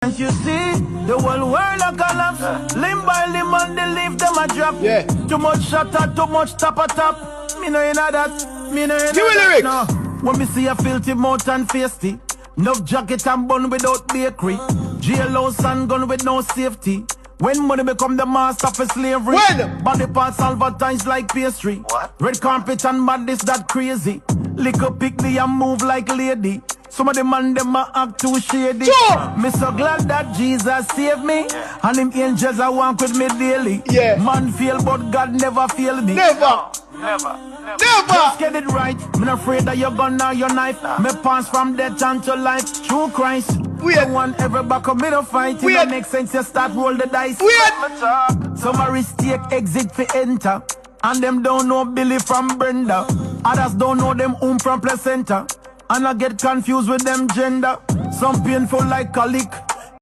As you see, the whole world a collapse. Limb by limb and they leave them a drop. Yeah. Too much shatter, too much top a top. Me no inna that. Me no inna Give me that. lyrics. No. When me see a filthy mouth and feisty, enough jacket and bun without bakery. Jailhouse and gun with no safety. When money become the master for slavery. When? Body parts advertised like pastry. What? Red carpet and madness that crazy. Liquor pick me and move like lady. Some of the man them a act too shady. Sure. Me so glad that Jesus saved me. And them angels a walk with me daily. Yeah. Man fail but God never fail me. Never. Never. Just get it right. Me not afraid that you're gonna your knife. Me pass from death unto life. Through Christ. Weird. No one ever back up me to fight. It Weird. don't make sense you start roll the dice. Weird. Some a risk take exit for enter. And them don't know Billy from Brenda. Others don't know them from placenta. And I get confused with them gender. Some painful like colic.